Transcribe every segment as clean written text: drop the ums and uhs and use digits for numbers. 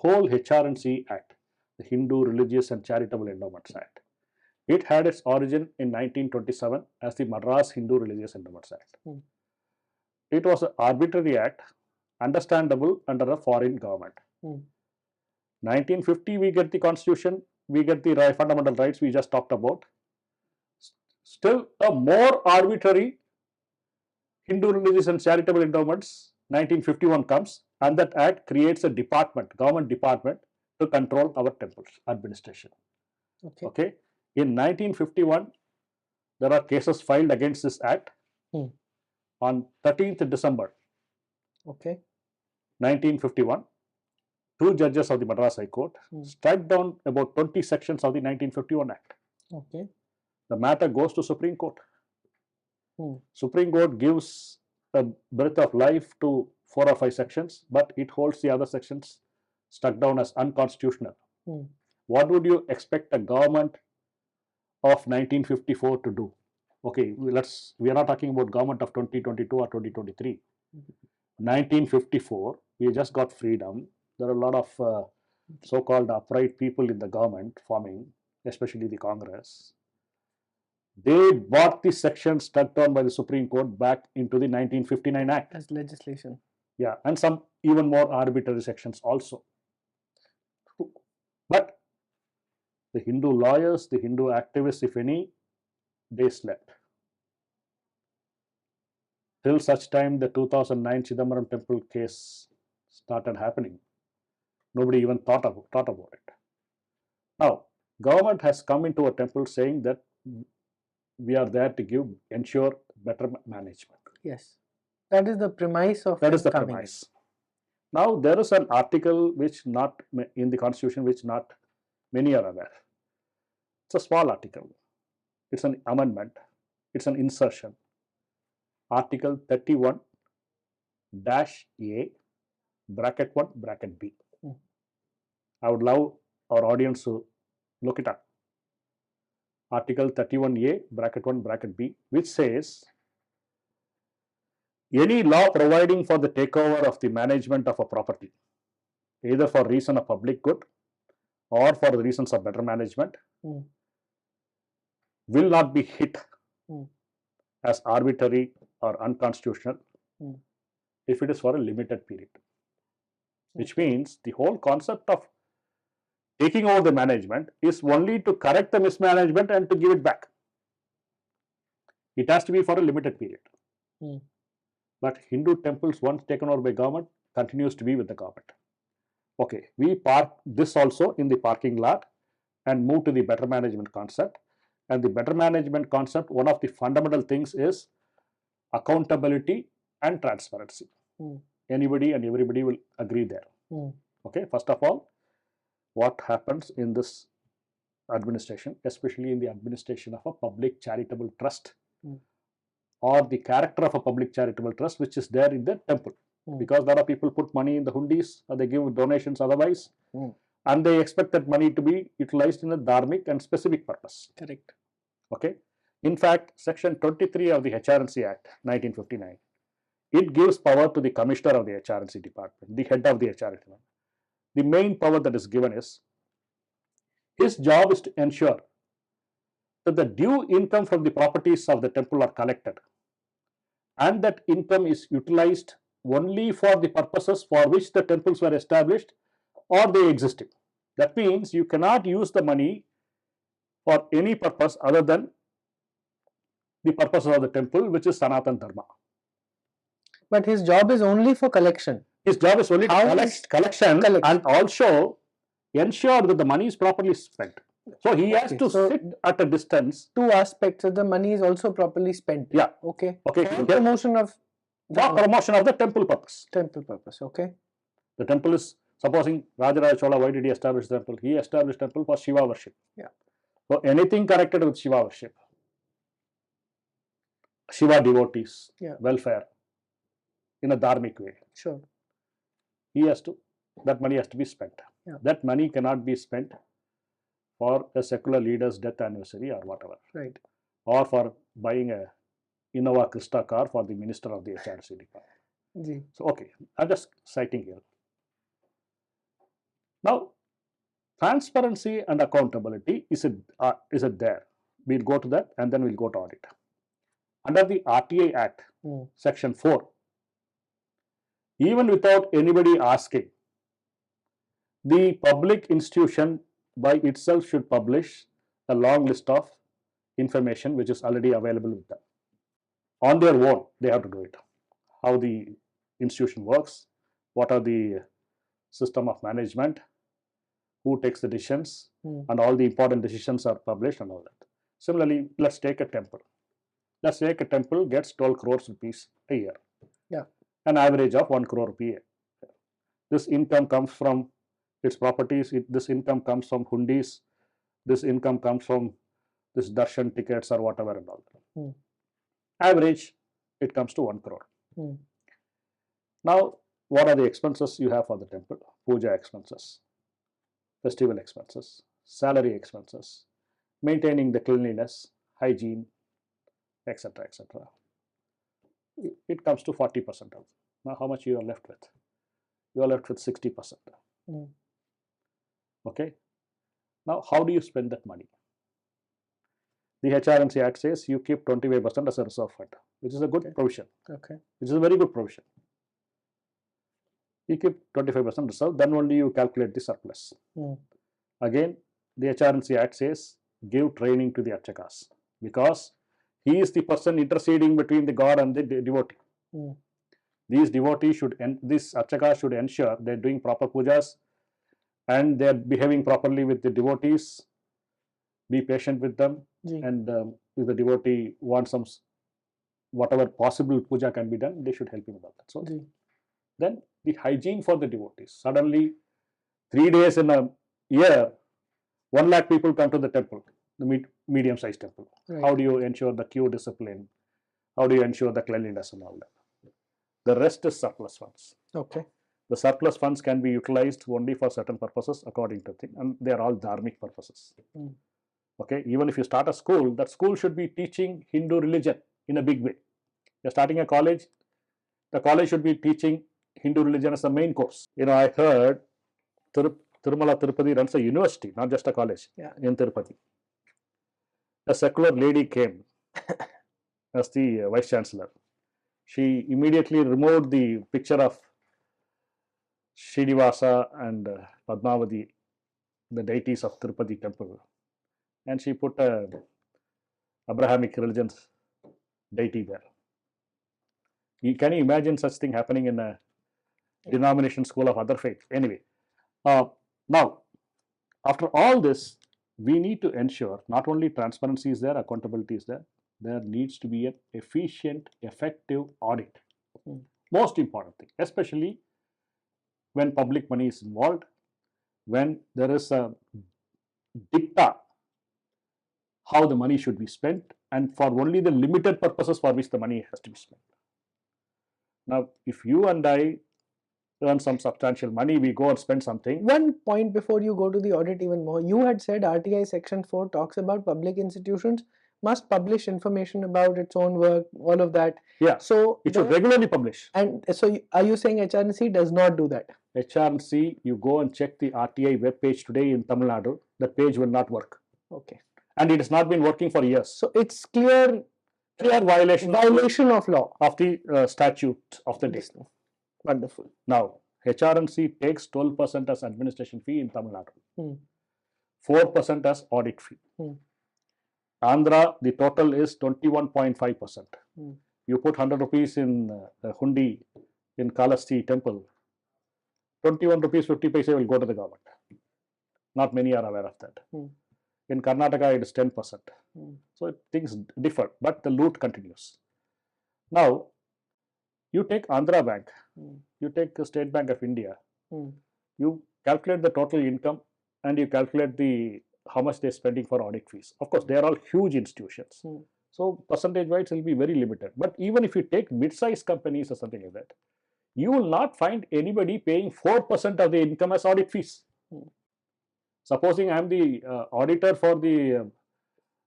whole HR&CE Act, the Hindu Religious and Charitable Endowments Act. It had its origin in 1927 as the Madras Hindu Religious Endowments Act. It was an arbitrary act, understandable under a foreign government. 1950 we get the constitution, we get the fundamental rights we just talked about. Still a more arbitrary Hindu Religious and Charitable Endowments, 1951 comes, and that act creates a department, government department, to control our temples administration. Okay. In 1951, there are cases filed against this act. On 13th December 1951, two judges of the Madras High Court struck down about 20 sections of the 1951 Act. The matter goes to Supreme Court. Supreme Court gives a breath of life to 4 or 5 sections, but it holds the other sections struck down as unconstitutional. What would you expect a government of 1954 to do? Okay, we are not talking about government of 2022 or 2023. 1954, we just got freedom. There are a lot of so-called upright people in the government forming, especially the Congress. They brought the section struck down by the Supreme Court back into the 1959 Act. As legislation. Yeah, and some even more arbitrary sections also. But the Hindu lawyers, the Hindu activists, if any, they slept. Till such time the 2009 Chidambaram Temple Case started happening. Nobody even thought about it. Now, government has come into a temple saying that we are there to ensure better management. Yes, that is the premise of that is the premise. Now, there is an article which not in the constitution which not many are aware. It's a small article. It's an amendment. It's an insertion. Article 31-A bracket 1 bracket B. I would love our audience to look it up. Article 31A bracket 1 bracket B, which says any law providing for the takeover of the management of a property, either for reason of public good or for the reasons of better management, will not be hit as arbitrary or unconstitutional if it is for a limited period. Which means the whole concept of taking over the management is only to correct the mismanagement and to give it back. It has to be for a limited period. But Hindu temples, once taken over by government, continues to be with the government. Okay, we park this also in the parking lot and move to the better management concept. And the better management concept, one of the fundamental things is accountability and transparency. Anybody and everybody will agree there. Okay, first of all, what happens in this administration, especially in the administration of a public charitable trust or the character of a public charitable trust which is there in the temple. Because a lot of people put money in the hundis or they give donations otherwise and they expect that money to be utilized in a dharmic and specific purpose. Correct. Okay. In fact, section 23 of the HR&CE Act 1959, it gives power to the commissioner of the HR&CE department, the head of the HR&CE department. The main power that is given is, his job is to ensure that the due income from the properties of the temple are collected and that income is utilized only for the purposes for which the temples were established or they existed. That means you cannot use the money for any purpose other than the purposes of the temple, which is Sanatan Dharma. But his job is only for collection. His job is only to collect and also ensure that the money is properly spent. So he has to sit at a distance. Two aspects. So the money is also properly spent. Yeah. Okay. Okay. For promotion of the temple purpose. Temple purpose. Okay. The temple is, supposing Rajaraja Chola, why did he establish the temple? He established the temple for Shiva worship. Yeah. So anything connected with Shiva worship, Shiva devotees, welfare, in a dharmic way. Sure. That money has to be spent. Yeah. That money cannot be spent for a secular leader's death anniversary or whatever. Right. Or for buying a Innova Krista car for the minister of the HR&CE department. So, okay, I'm just citing here. Now, transparency and accountability, is it there? We'll go to that and then we'll go to audit. Under the RTI Act, Section 4, even without anybody asking, the public institution by itself should publish a long list of information which is already available with them. On their own, they have to do it. How the institution works, what are the system of management, who takes the decisions, and all the important decisions are published and all that. Similarly, let's take a temple. Let's take a temple gets 12 crores rupees a year. Yeah. An average of 1 crore rupee a year. This income comes from its properties, this income comes from hundis, this income comes from this darshan tickets or whatever and all that. Average, it comes to 1 crore. Now, what are the expenses you have for the temple? Puja expenses, festival expenses, salary expenses, maintaining the cleanliness, hygiene, etc., etc. It comes to 40% of. Now, how much you are left with? You are left with 60%. Okay. Now, how do you spend that money? The HR&CE Act says you keep 25% as a reserve fund, which is a good provision. Okay. Which is a very good provision. You keep 25% reserve, then only you calculate the surplus. Again, the HR&CE Act says give training to the archakas, because he is the person interceding between the god and the devotee. These devotees this archaka should ensure they are doing proper pujas and they are behaving properly with the devotees. Be patient with them, and if the devotee wants some, whatever possible puja can be done, they should help him with that. So then the hygiene for the devotees. Suddenly, 3 days in a year, 1 lakh people come to the temple, the medium-sized temple. Right. How do you ensure the queue discipline? How do you ensure the cleanliness and all that? The rest is surplus funds. Okay. The surplus funds can be utilized only for certain purposes according to thing, and they are all dharmic purposes. Okay, even if you start a school, that school should be teaching Hindu religion in a big way. You're starting a college, the college should be teaching Hindu religion as the main course. You know, I heard Tirumala Tirupati runs a university, not just a college, in Tirupati. A secular lady came as the vice chancellor. She immediately removed the picture of Srinivasa and Padmavati, the deities of Tirupati temple, and she put a Abrahamic religion's deity there. Can you imagine such thing happening in a denomination school of other faith? Anyway, now, after all this, we need to ensure not only transparency is there, accountability is there, there needs to be an efficient, effective audit. Most important thing, especially when public money is involved, when there is a dicta how the money should be spent, and for only the limited purposes for which the money has to be spent. Now, if you and I earn some substantial money, we go and spend something. One point before you go to the audit even more, you had said RTI Section 4 talks about public institutions must publish information about its own work, all of that. Yeah, so it should regularly publish. And so are you saying HR&CE does not do that? HR&CE, you go and check the RTI web page today in Tamil Nadu, the page will not work. Okay. And it has not been working for years. So it's clear violation of law. Of the statute of the day. Wonderful. Now, HR&CE takes 12% as administration fee in Tamil Nadu. 4% as audit fee. Andhra, the total is 21.5%. You put 100 rupees in hundi in Kalasti temple, 21 rupees 50 paise will go to the government. Not many are aware of that. In Karnataka, it is 10%. So things differ, but the loot continues. Now, you take Andhra Bank, you take the State Bank of India, you calculate the total income and you calculate how much they are spending for audit fees. Of course, they are all huge institutions. So percentage-wise, it will be very limited. But even if you take mid-sized companies or something like that, you will not find anybody paying 4% of the income as audit fees. Supposing I am the auditor for the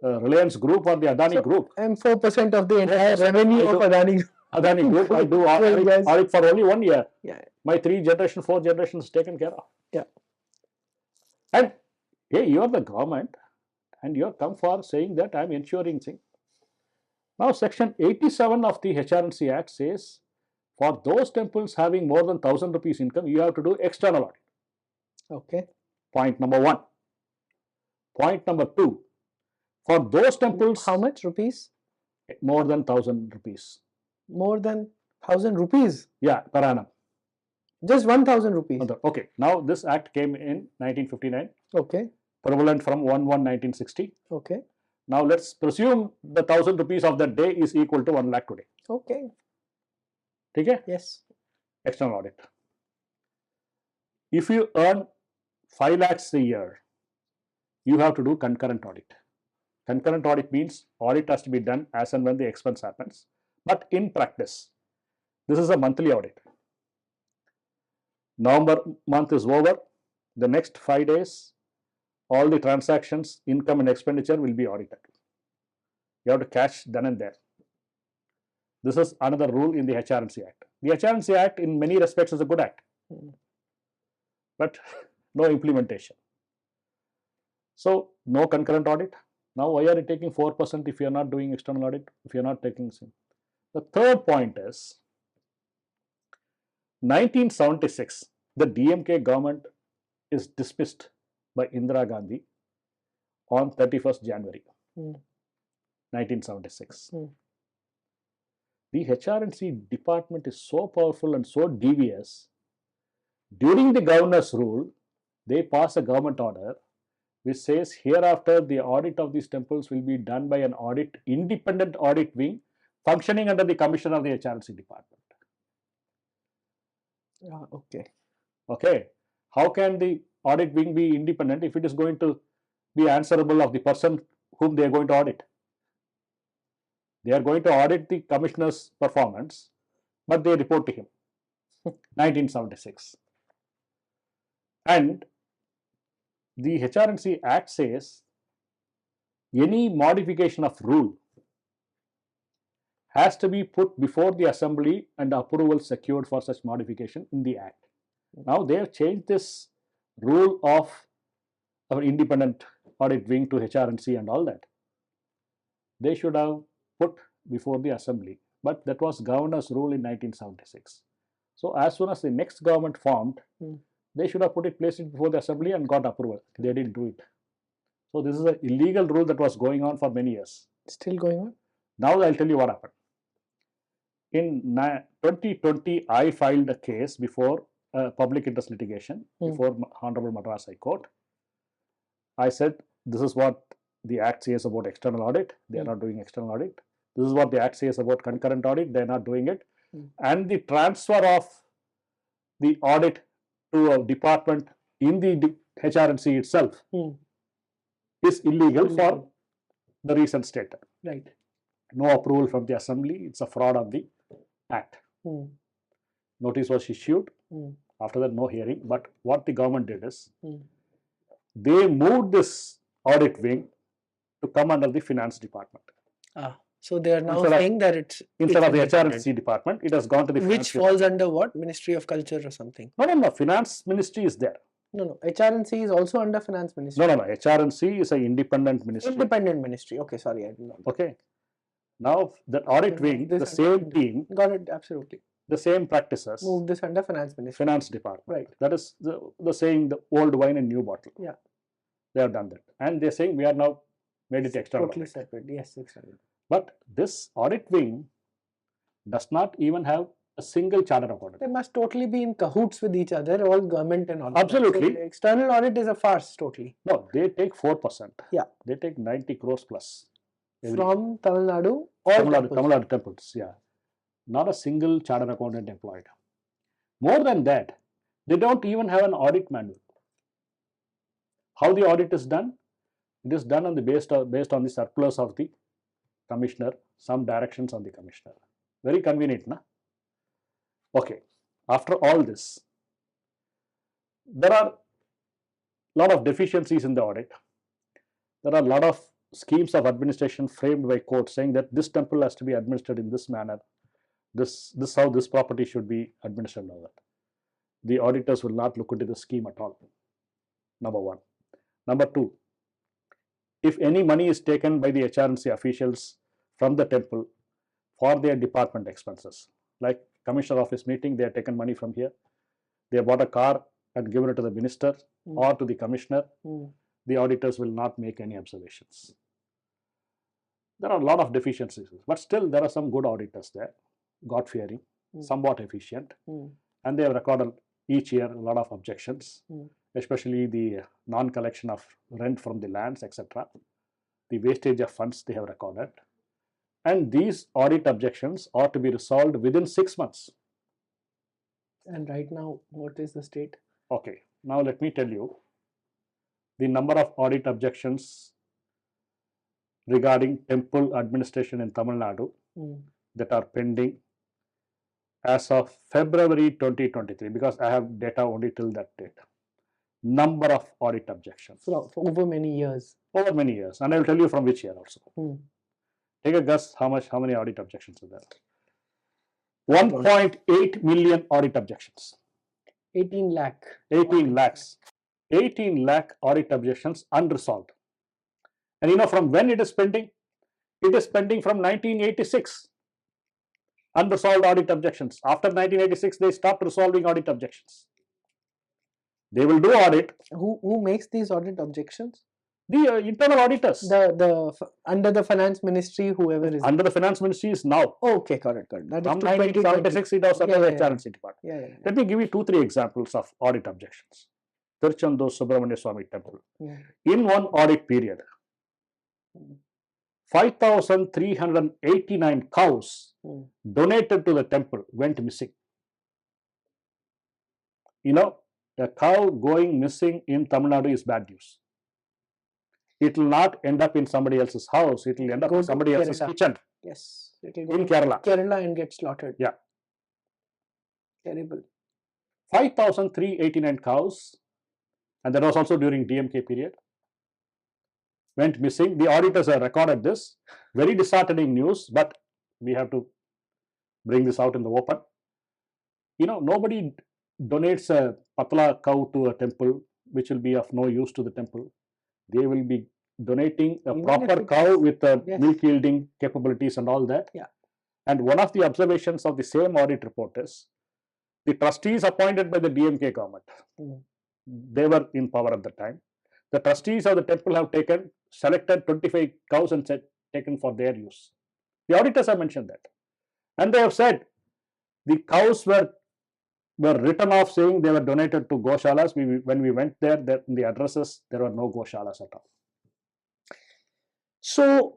Reliance Group or the Adani Group. I am 4% of the entire revenue of Adani Group. I do audit for only 1 year. Yeah. My 3 generations, 4 generations taken care of. Yeah. And hey, you are the government and you have come for saying that I am ensuring thing. Now, section 87 of the HR&CE Act says for those temples having more than 1000 rupees income, you have to do external audit. Okay. Point number 1. Point number 2. For those temples, how much rupees? More than 1000 rupees. More than 1000 rupees? Yeah, per annum. Just 1000 rupees. Okay. Now this act came in 1959. Okay. Prevalent from 1/1/1960. Okay. Now let's presume the 1000 rupees of that day is equal to 1 lakh today. Okay. Okay? Yes. External audit. If you earn 5 lakhs a year, you have to do concurrent audit. Concurrent audit means audit has to be done as and when the expense happens. But in practice, this is a monthly audit. November month is over. The next 5 days, all the transactions, income and expenditure will be audited. You have to cash then and there. This is another rule in the HR&CE Act. The HR&CE Act in many respects is a good act, but no implementation. So, no concurrent audit. Now, why are you taking 4% if you are not doing external audit, if you are not taking some? The third point is 1976, the DMK government is dismissed by Indira Gandhi on 31st January 1976. The HR&CE department is so powerful and so devious. During the governor's rule, they pass a government order which says hereafter the audit of these temples will be done by an independent audit wing functioning under the commissioner of the HR&CE department. Okay. How can the audit wing be independent if it is going to be answerable of the person whom they are going to audit? They are going to audit the commissioner's performance, but they report to him. 1976. And the HR&CE Act says any modification of rule has to be put before the assembly and approval secured for such modification in the Act. Now they have changed this rule of our independent audit wing to HR&CE and all that. They should have put before the assembly, but that was governor's rule in 1976. So as soon as the next government formed, they should have placed it before the assembly and got approval. They didn't do it. So this is an illegal rule that was going on for many years. Still going on? Now I'll tell you what happened. In 2020, I filed a case before public interest litigation before Honorable Madras High Court. I said this is what the Act says about external audit. They are not doing external audit. This is what the Act says about concurrent audit. They are not doing it. And the transfer of the audit to a department in the HR&CE itself is illegal for the reason stated. Right. No approval from the assembly. It's a fraud of the Act. Notice was issued. After that, no hearing. But what the government did is they moved this audit wing to come under the finance department. So they are now saying that it's instead of the HR&CE department, it has gone to the which falls under what? Ministry of Culture or something? No. Finance Ministry is there. No. HR&CE is also under Finance Ministry. No. HR&CE is an independent ministry. Independent ministry. Okay, sorry, I didn't know. Okay. Now the audit wing, the same team, got it, absolutely. The same practices. Move this under Finance Ministry. Finance department. Right. That is the saying, the old wine and new bottle. Yeah. They have done that, and they're saying we are now made it external. Totally separate. Yes, external. But this audit wing does not even have a single charter accountant. They must totally be in cahoots with each other, all government and all. Absolutely. So external audit is a farce, totally. No, they take 4%. Yeah. They take 90 crores plus. From Tamil Nadu, Tamil Nadu temples, yeah. Not a single charter accountant employed. More than that, they don't even have an audit manual. How the audit is done? It is done on the based on the circulars of the commissioner, some directions on the commissioner. Very convenient, na? Okay. After all this, there are a lot of deficiencies in the audit. There are a lot of schemes of administration framed by court saying that this temple has to be administered in this manner. This how this property should be administered. Now that the auditors will not look into the scheme at all. Number one. Number 2, if any money is taken by the HR&CE officials from the temple for their department expenses, like commissioner office meeting, they have taken money from here, they have bought a car and given it to the minister or to the commissioner, the auditors will not make any observations. There are a lot of deficiencies, but still there are some good auditors there, God-fearing, somewhat efficient, and they have recorded each year a lot of objections, especially the non-collection of rent from the lands, etc. The wastage of funds they have recorded. And these audit objections are to be resolved within 6 months. And right now, what is the state? Okay, now let me tell you the number of audit objections regarding temple administration in Tamil Nadu that are pending as of February 2023, because I have data only till that date. Number of audit objections. For over many years. Over many years. And I will tell you from which year also. Take a guess how many audit objections are there? 1.8 million audit objections. 18 lakh. 18 lakhs. 18 lakh audit objections unresolved. And you know from when it is pending? It is pending from 1986. Unresolved audit objections. After 1986, they stopped resolving audit objections. They will do audit. Who makes these audit objections? The internal auditors. The under the finance ministry, whoever is under the finance ministry is now. Okay, correct. That from 1976, it was under the HR&CE department. Let me give you 2-3 examples of audit objections. Tiruchendur Subramanya Swami Temple. In one audit period, 5,389 cows donated to the temple went missing. You know, a cow going missing in Tamil Nadu is bad news. It will not end up in somebody else's house. It will end up in somebody else's kitchen. Yes. It will go in Kerala. Kerala and get slaughtered. Yeah. Terrible. 5,389 cows, and that was also during DMK period, went missing. The auditors have recorded this. Very disheartening news, but we have to bring this out in the open. You know, nobody donates a patla cow to a temple which will be of no use to the temple. They will be donating a proper cow with milk yielding capabilities and all that. Yeah. And one of the observations of the same audit report is the trustees appointed by the DMK government. They were in power at the time. The trustees of the temple have selected 25 cows and taken for their use. The auditors have mentioned that. And they have said the cows were written off saying they were donated to Goshalas. When we went there, in the addresses, there were no Goshalas at all. So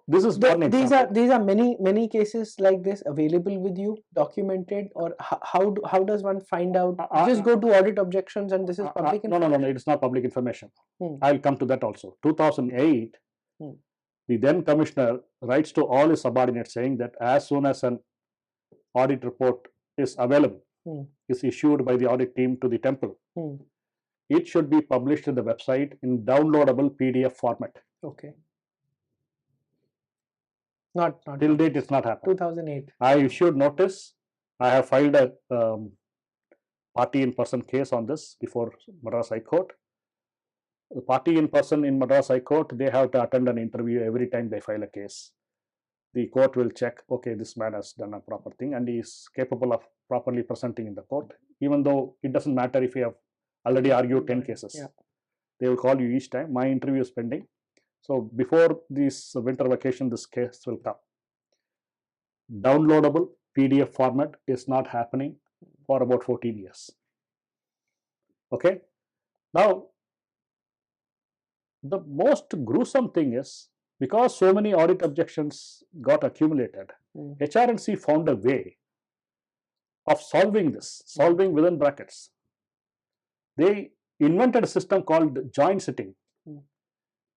this is one example. These are many cases like this available with you, documented, or how does one find out? Just go to audit objections and this is public information? No, it is not public information. I will come to that also. 2008, the then commissioner writes to all his subordinates saying that as soon as an audit report is available, is issued by the audit team to the temple, it should be published in the website in downloadable PDF format. Okay. Not till date, it's not happened. 2008. I issued notice. I have filed a party in person case on this before Madras High Court. The party in person in Madras High Court, they have to attend an interview every time they file a case. The court will check, okay, this man has done a proper thing and he is capable of properly presenting in the court, even though it doesn't matter if you have already argued 10 cases. Yeah. They will call you each time. My interview is pending. So before this winter vacation, this case will come. Downloadable PDF format is not happening for about 14 years. Okay. Now, the most gruesome thing is, because so many audit objections got accumulated, HR&CE found a way of solving this, solving within brackets. They invented a system called joint sitting,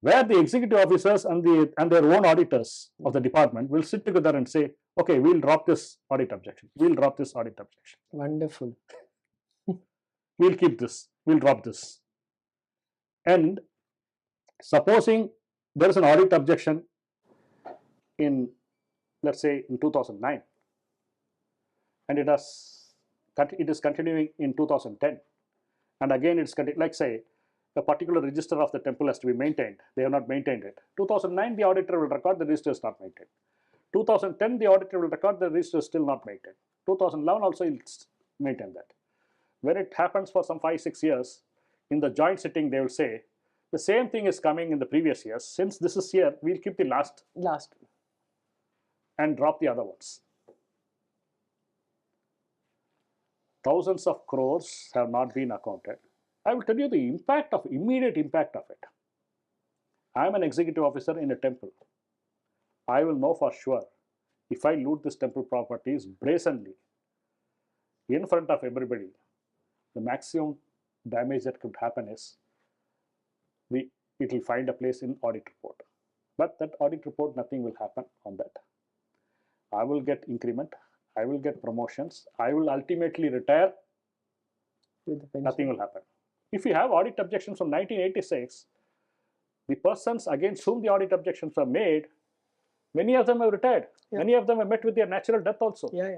where the executive officers and their own auditors of the department will sit together and say, okay, we'll drop this audit objection. We'll drop this audit objection. Wonderful. We'll keep this. We'll drop this. And supposing there is an audit objection in, let's say, in 2009, and it is continuing in 2010, and again it's like say a particular register of the temple has to be maintained. They have not maintained it. 2009, the auditor will record the register is not maintained. 2010, the auditor will record the register is still not maintained. 2011 also will maintain that. When it happens for some 5-6 years, in the joint sitting, they will say, the same thing is coming in the previous years. Since this is here, we'll keep the last and drop the other ones. Thousands of crores have not been accounted. I will tell you the immediate impact of it. I am an executive officer in a temple. I will know for sure if I loot this temple properties brazenly in front of everybody, the maximum damage that could happen is it will find a place in audit report. But that audit report, nothing will happen on that. I will get increment, I will get promotions, I will ultimately retire, nothing will happen. If you have audit objections from 1986, the persons against whom the audit objections were made, many of them have retired. Yeah. Many of them have met with their natural death also. Yeah, yeah.